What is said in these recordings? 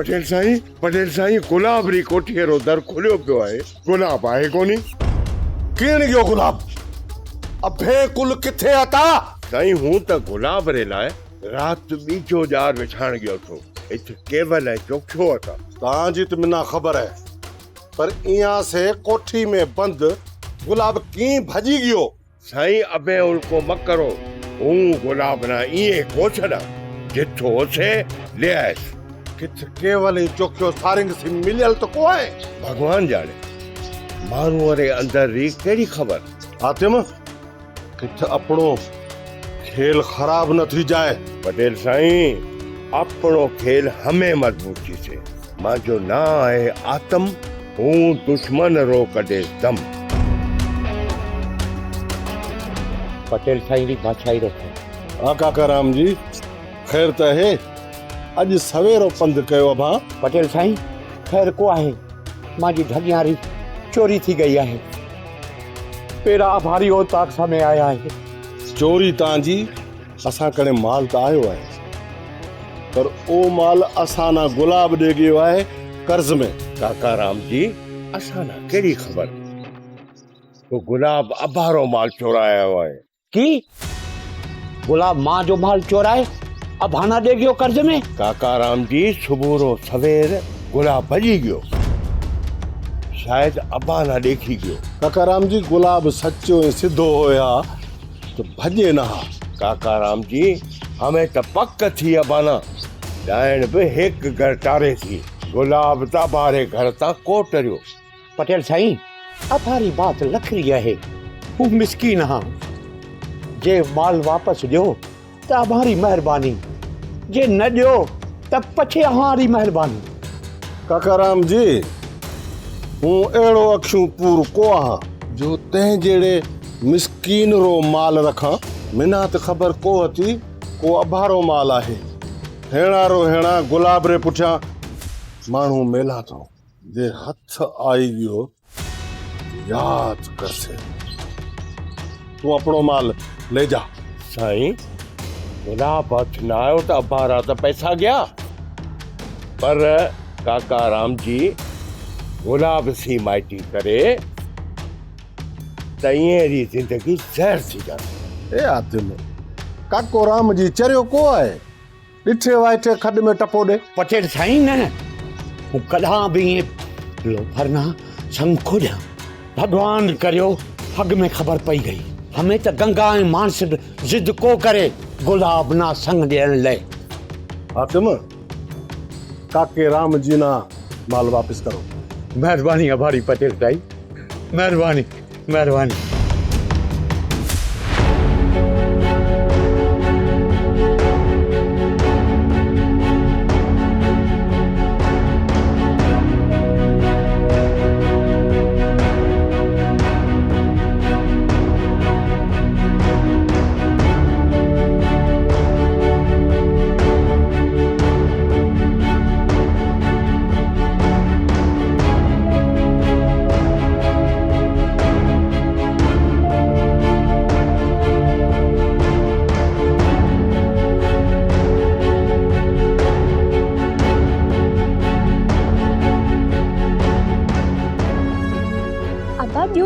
पटेल साईं गुलाब री कोठीअ रो दर खुलियो पियो आहे, गुलाब आहे कोनी। केन गयो गुलाब? अबे कुल किथे आता? साईं हूं त गुलाब रे लाइ रात बीजो जार विछाण गयो थो, इथे केवल ऐं चोखियो अता। तांजी तो मिना खबर है, पर इयां से कोठी में बंद गुलाब की भजी गयो? साईं अबे उनको मत करो, हूं गुलाब ना इए को छड़ा, जिथो से ले आयस। किथ केवल ही चोखियो सारिंग से मिलियल तो को है? भगवान जाने, मानू रे अंदर री केड़ी खबर। हातिम किथ अपनो खेल खराब न थी जाए। पटेल साईं अपनो खेल हमें मजबूती से, मां जो ना है आत्म, हूं दुश्मन रो कदे दम। पटेल साईं री बादशाही रखो। हाँ काका राम जी, खैर तो है। अज सवेरो पंध कयो अभा। पटेल साईं खैर को आहे, मां जी ढगियारी चोरी थी गई है। पेरा आभारी हो ताक सामे आया है। चोरी तांजी असा कने माल तो आयो है, पर ओ माल असा ना गुलाब दे गयो है कर्ज में। काका राम जी असाना केड़ी खबर, तो गुलाब अबारो माल चोराया हुआ है। की गुलाब मां जो माल चोराए अभाना दे गयो कर्ज में? काका राम जी सुबह रो सवेर गुलाब भजी गयो, शायद अबा ना देखी गयो। काका राम जी गुलाब सच्चो सिद्धो होया तो भजे ना। काका राम जी हमें तो पक थी अबाना डायण भी एक घर टारे थी, गुलाब ता बारे घर ता कोटरियो। पटेल साईं अभारी बात लखरी है, वो मिस्कीन हाँ। जे माल वापस दियो तो हमारी मेहरबानी, जे न दियो तब पछे हमारी मेहरबानी। काका राम जी हूँ एड़ो अक्षू पूर को आहा जो तह जेड़े मिस्कीन रो माल रखा। मिना तो खबर को हती को अभारो माल आहे। हेणा रो हेणा गुलाब रे पुठिया मानू मेला तो जे हथ आई गयो याद कर से। तू अपनो माल ले जा। साईं गुलाब हथ न आयो तो अबारा तो पैसा गया, पर काका राम जी गुलाब सी माइटी करे तैयारी जिंदगी जहर थी जाती। ए आतिम काको राम जी चरियो को है, डिठे वाइठे खड में टपो दे। पटेल साईं न हूँ कदा भी लो भरना संग खोजा। भगवान करियो हग में खबर पई गई। हमें तो गंगा मानस जिद को करे गुलाब ना संग देन ले। आतिम काके राम जी ना माल वापस करो। मेहरबानी आभारी पटेल साईं, मेहरबानी मेहरबानी।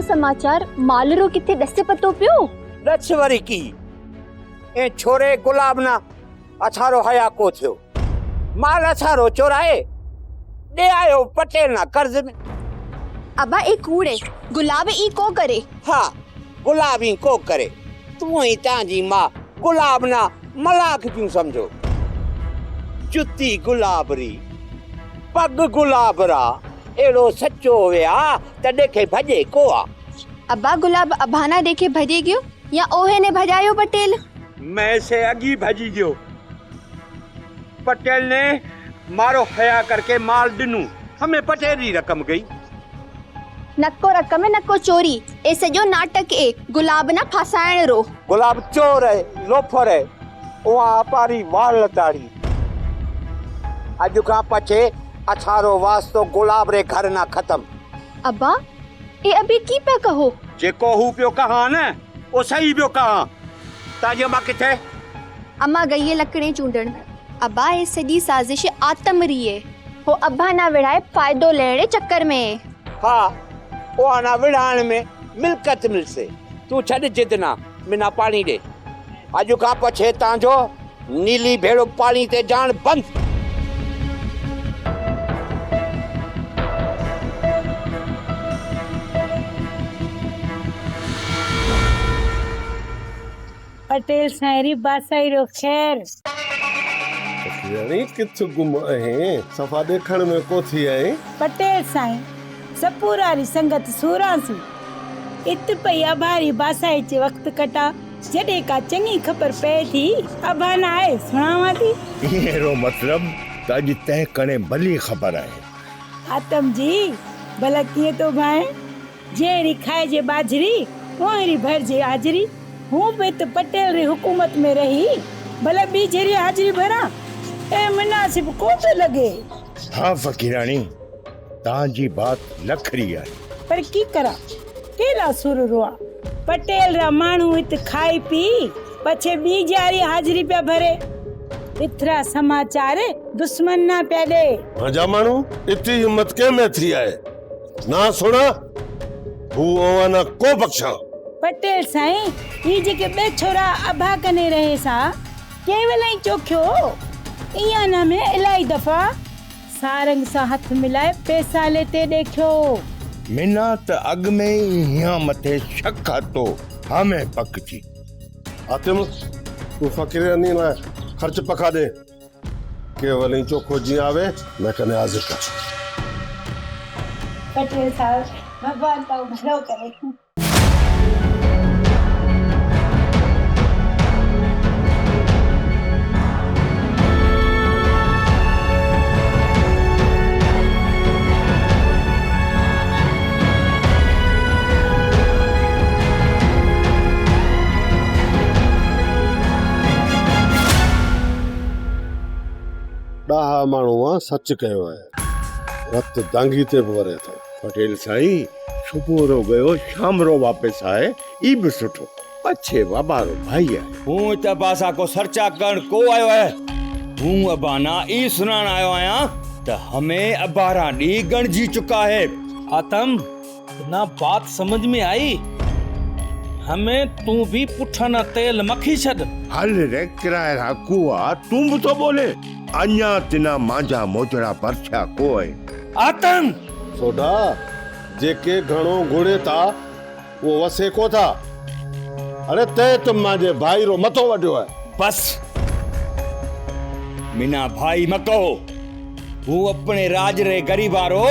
समाचार मालरो किथे दस्ते पतो पियो? रछवरी की ए छोरे गुलाब ना अछारो हया को थियो, माल अछारो चोराए दे आयो पटेल ना कर्ज में। अबा एक कूड़े गुलाब ई को करे? हाँ गुलाब ही को करे। तू ही तांजी मां गुलाब ना मलाक क्यों समझो। जुती गुलाबरी पग गुलाबरा एड़ो सच्चो होया त देखे भजे को आ। अब्बा गुलाब अभाना देखे भजे गयो या ओहे ने भजायो पटेल? मैं से अगी भजी गयो। पटेल ने मारो हया करके माल दिनू, हमें पटेली रकम गई। नक्को रकम है नक्को चोरी, ऐसे जो नाटक ए गुलाब ना फसायण रो। गुलाब चोर है, लोफर है, वहाँ पारी वाल लताड़ी। अज का पछे अछारो वास्तो गुलाब रे घर ना खत्म। अब्बा ए अभी की पे कहो? जे कोहू पियो कहा न ओ सही पियो कहा। ताजे मां किथे? अम्मा गई है लकड़े चूंडण। अब्बा ये सजी साजिश आत्म री है। वो अब्बा ना विढ़ाए फायदो लेने चक्कर में। हाँ वो आना विढ़ाण में मिल्कत मिलसे। तू छड़ जितना मिना पानी दे। अजु का पछे तांजो नीली भेड़ो पानी ते जान बंद। पटेल सायरी बासाई रो खैर। यानी किथे गुम है सफा देखण में को थी है। पटेल साईं सपूरारी संगत सूरासी इत पया भारी बासाई चे वक्त कटा जडे का चंगी खबर पे थी अबा ना आए सुनावा थी। एरो मतलब ताजी तय कने भली खबर है। आतम जी भला किए तो भाई जेरी खाए जे बाजरी ओरी भर जे हाजरी। हूँ पे तो पटेल री हुकूमत में रही भला बी जेरी हाजरी भरा ए मुनासिब को तो लगे। हाँ फकीरानी ताजी बात लखरी है। पर की करा केरा सुर रोआ पटेल रा मानू इत खाई पी पछे बी जारी हाजरी पे भरे इतरा समाचार दुश्मन ना पे दे। मजा मानू इतनी हिम्मत के में थी है ना सुना हु ओवाना को बख्शा। पटेल साईं ये जेके बे छोरा अभा कने रहे सा केवल ही चोख्यो इया ना में इलाई दफा सारंग सा हाथ मिलाए पैसा लेते देखो। मिना त अग में यहाँ मथे शक तो हमें पक जी। आतिम तू फकीरानी ना खर्च पका दे केवल ही चोखो जी आवे मैं कने हाजिर कर। पटेल साहब भगवान का भलो करे। डाहा माण्हू सच कयो है रत दांगी ते वरे थो। पटेल साईं सुबह रो गयो शाम रो वापस आए ई भी सुठो। अच्छे वाबारो भाई है। हूँ त बासा को सर्चा करण को आयो है। हूँ अबाना ई सुनान आयो आया त हमें अबारा डी गणजी चुका है। आतम ना बात समझ में आई। हमें तू भी पुठा ना तेल मखी छद। हल रे किराए रा कुआ तुम भी तो बोले अन्या तिना मांजा मोजड़ा परछा को है। आतम सोडा जेके घणो घुड़े था वो वसे को था। अरे ते तुम माजे भाई रो मतो वड्यो है। बस मिना भाई मको हूँ अपने राज रे गरीबारो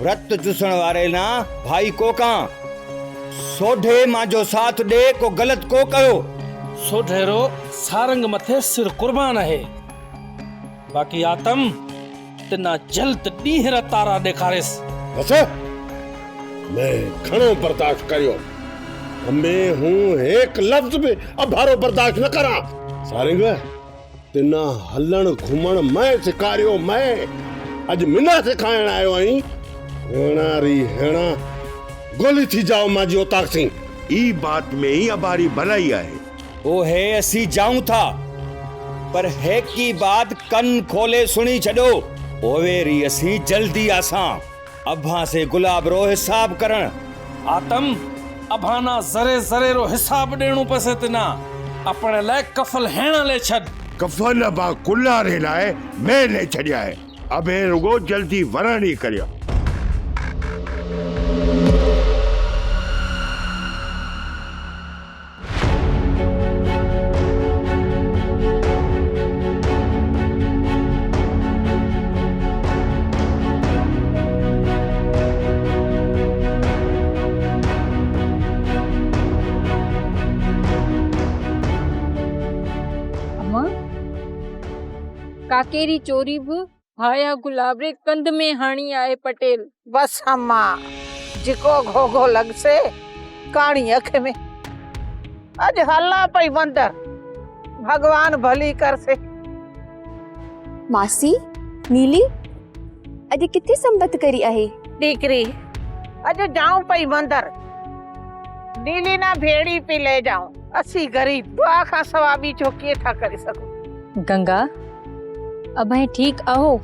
रत चुसण वारे ना भाई को का सोढे माजो साथ दे को गलत को कयो। सोढेरो सारंग मथे सिर कुर्बान है। बाकी आतम तिना जल्द डीहरा तारा देखारेस। अच्छा मैं घणो बर्दाश्त करियो हमें हूँ एक लफ्ज भी अभारो बर्दाश्त न करा। सारंग तिना हलण घुमण मैं सिकारियो मैं अज मिना सिखाइण आयो आई। हेणा री हेणा गोली थी जाओ माजी ओताक सिंह। ई बात में ही अबारी भलाई है। ओ है असी जाऊं था पर है की बात कन खोले सुनी छड़ो। ओवेरी असी जल्दी आसा अभा से गुलाब रो हिसाब करण। आतम अभाना जरे जरे रो हिसाब देणो पसे तना अपने लाए कफल हेण ले छद। कफन अबा कुल्ला रे लाए मैं ले छड़िया है। अबे रुगो जल्दी वरणी करियो। काकेरी चोरी भी भाया गुलाब रे कंध में हाणी आए पटेल। बस अम्मा जिको घोघो लग से काणी अख में अज हल्ला पई वंदर भगवान भली कर से। मासी नीली अॼु किथे संबत करी आहे। दीकरी अज जाऊं पई वंदर नीली ना भेड़ी पी ले जाऊं। असी गरीब दुआ खां सवा बी जो के था करे सकूं। गंगा अब ठीक आहो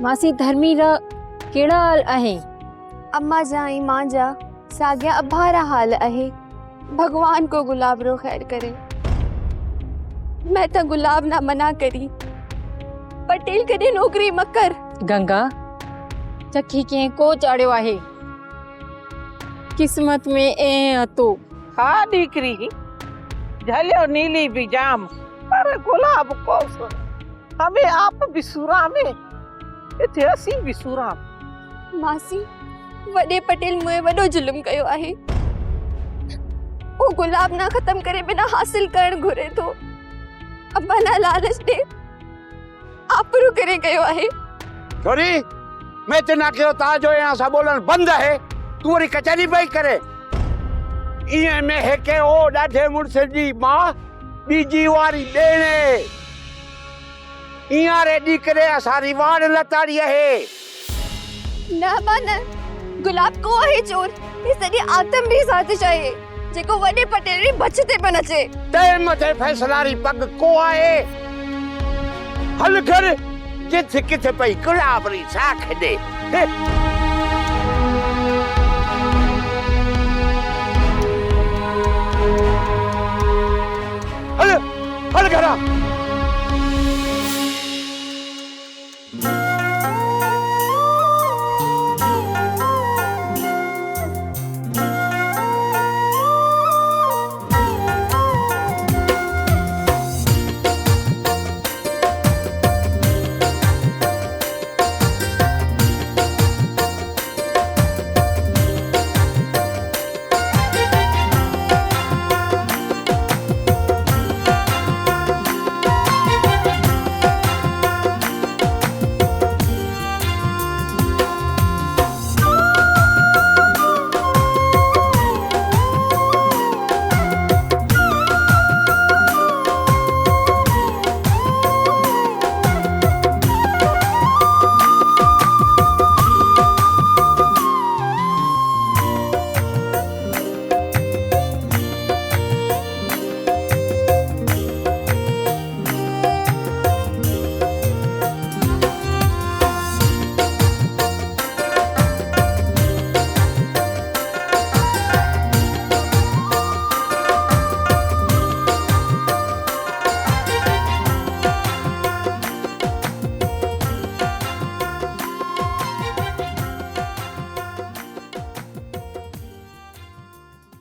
मासी धर्मी रा केड़ा हाल आहे? अम्मा जा ऐं मां जा साॻिया अभारा हाल आहे। भगवान को गुलाब रो खैर करे। मैं तो गुलाब ना मना करी, पटेल कदे नौकरी मकर। गंगा चखी के को चाड़ियो आहे, किस्मत में ए अतो। हाँ दीकरी, झलियो नीली भी जाम पर गुलाब को सुन। हमें आप बिसुरा में इथे असी बिसुरा। मासी वडे पटेल मुए वडो जुल्म कयो आहे। वो गुलाब ना खत्म करे बिना हासिल करण घुरे तो। अब्बा ना लालच दे आपरू करे कयो आहे। छोरी मैं ते ना कयो ता जो यहाँ सा बोलन बंद है। तू वरी कचहरी पई करे। इए में हेके ओ डाढे मुड़स जी मां बीजी वारी देने इया रेडी करे असारी वाण लताड़ी है। ना बन गुलाब को आहे चोर। ये सदी आतम भी साथ चाहे जेको वडे पटेल री बचते पे नचे। ते मथे फैसलारी पग को आए। हल कर जिथे किथे पई गुलाब री साख दे। हल हल करा।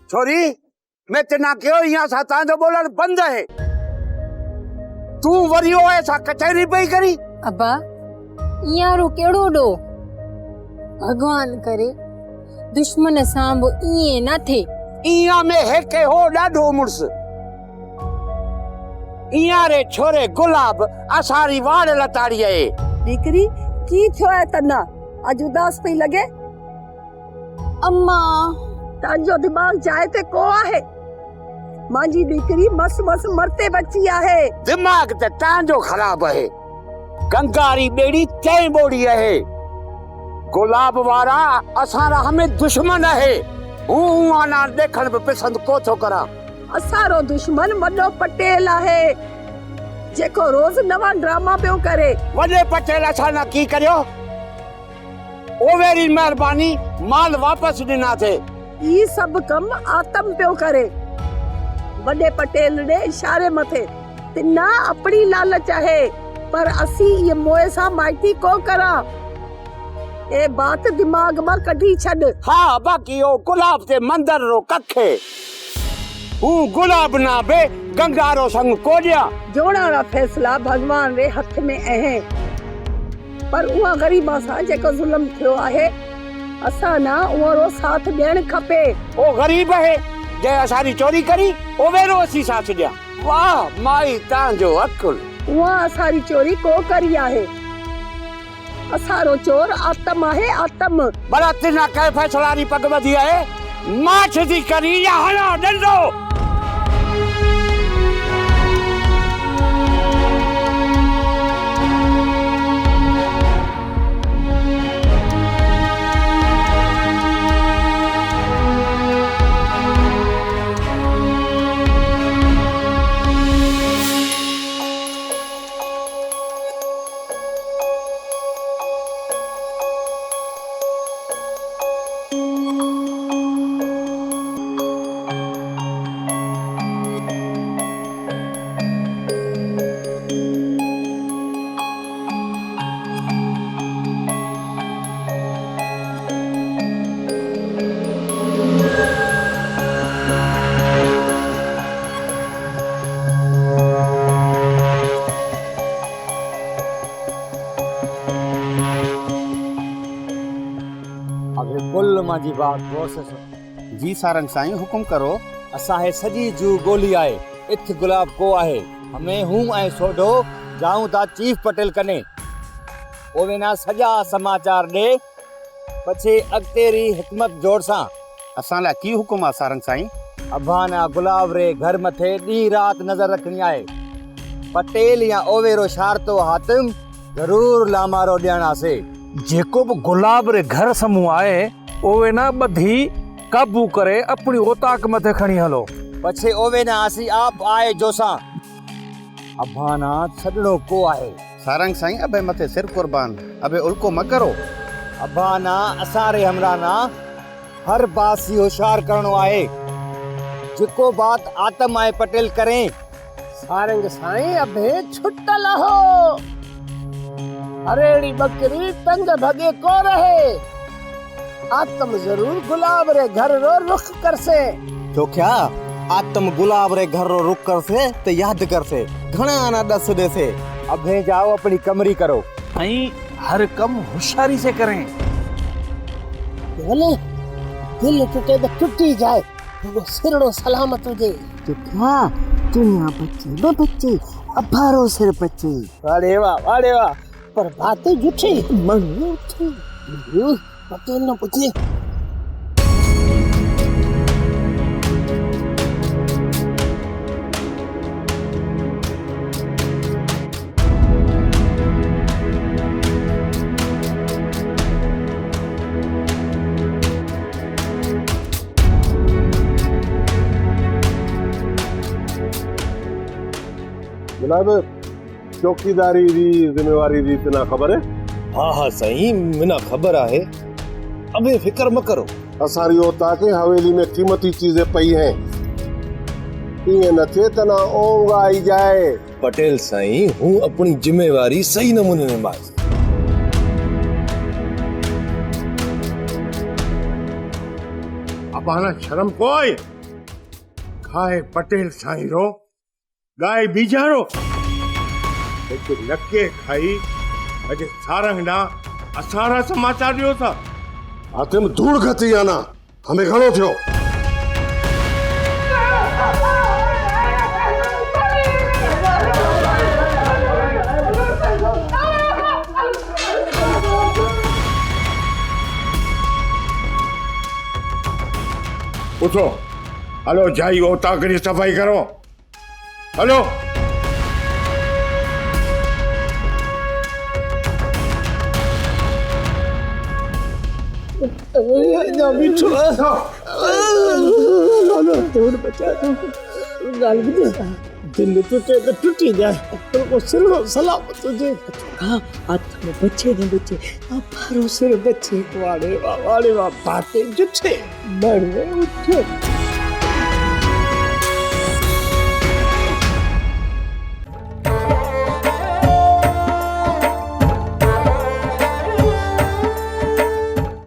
छोरी मैं तना क्यों यहाँ सा तांजो बोलन बंद है। तू वरी ओ ऐसा कचहरी पई करी। अब्बा यारो केड़ो डो भगवान करे दुश्मन सांब इए ना थे। इया में हेके हो डाढो मुड़स। इया रे छोरे गुलाब असारी वाड़ लताड़ी है। दीकरी की थियो है तना आज उदास पई लगे। अम्मा तांजो दिमाग जाए ते को आहे। मांजी दीकरी मस मस मरते बची आहे। दिमाग ते तांजो खराब है। गंगारी बेड़ी तै बोड़ी है। गुलाब वारा असारा हमें दुश्मन है। हूं आना देखण पे पसंद को थो करा। असारो दुश्मन वडो पटेल आहे जेको रोज नवा ड्रामा पियो करे। वडे पटेल असा ना की करियो। ओवेरी मेहरबानी माल वापस दिना थे। ये सब कम आतम पियो करे। वडे पटेल ने इशारे मथे तिना अपनी लालच है पर असी ये मोए सा माइटी को करा। ए बात दिमाग में कढी छड। हाँ बाकी ओ गुलाब ते मंदर रो कखे। हूं गुलाब ना बे गंगारो संग कोडिया। जोड़ा रा फैसला भगवान रे हथ में है पर उहा गरीबा सा जेको जुल्म थियो आहे असा ना उहो साथ देण खपे। ओ गरीब है जे असारी चोरी करी ओ वेरो असी साथ दिया। वाह माई तांजो अकुल। उहा असारी चोरी को करी आहे। असारो चोर आतम आहे आतम। बड़ा तिना कहे फैसलारी पग बधी है। माछ दी करी या हला डंडो। मुंहिंजी बात गौर से सुन। जी सारंग साईं हुकुम करो। असांखे सॼी जू गोली आहे, इथ गुलाब को आहे। हमें हूं ऐं सोढो जाऊं था चीफ पटेल कने। ओवे ना सॼा समाचार ॾे, पछे अॻितेरी हिकमत जोड़ सां। असां लाइ की हुकुम आहे सारंग साईं? अभाना गुलाब रे घर मथे ॾींहुं राति नज़र रखणी आहे। पटेल या ओवेरो शारतो हातिम ज़रूर लामारो ॾियणासे। जेको बि गुलाब रे घर समूह आहे ओवे ना ॿधी काबू करे अपनी ओताक मथे खणी हलो। पछे ओवे ना आसी आप आए जोसा। अभाना छॾणो को आहे। सारंग साईं अबे मथे सिर कुर्बान, अबे उल्को म करो। अभाना असारे हमरा ना हर बासी होशियार करणो आहे। जेको बात आतम आए पटेल करें। सारंग साईं अबे छुट्टल हो, हरेड़ी बकरी तंग भगे को रहे। आत्म जरूर गुलाब रे घर रो रुख कर से। तो क्या आत्म गुलाब रे घर रो रुक कर से ते याद कर से घना ना दस दे से। अबे जाओ अपनी कमरी करो। ऐं हर कम होशियारी से करें। बोले दिल टूटे तो टूटी जाए, वो सिरड़ो सलामत हो जाए। तो क्या दुनिया बच्चे दो बच्चे अभारो सिर बच्चे। अरे वाह पर बातें झूठी मनु थी। पटेल ने पूछी जनाब चौकीदारी दी जिम्मेवारी दी तना खबर है? हाँ साईं मिना खबर आहे। अबे फिक्र मत करो। असारी ओताके हवेली में कीमती चीजें पई हैं। ये न चेतना ओंग आई जाए। पटेल साईं हूँ अपनी जिम्मेवारी सही नमूने निभाए। अबाना शर्म कोई खाए पटेल साईं रो गाय बीजारो एक नक्के खाई अजे सारंग ना असारा समाचार दियो था। आतिम धूड़ खती आना हमें घणो थियो। उठो हलो जाई ओता करी सफाई करो। हलो दिल टूटे तो टूटी जाए, पर वो सिर सलामत हो जाए। हाँ हाथ में बच्चे ने बच्चे अभारो सिर बच्चे। वाले वाह बातें झूठे मरने उठे।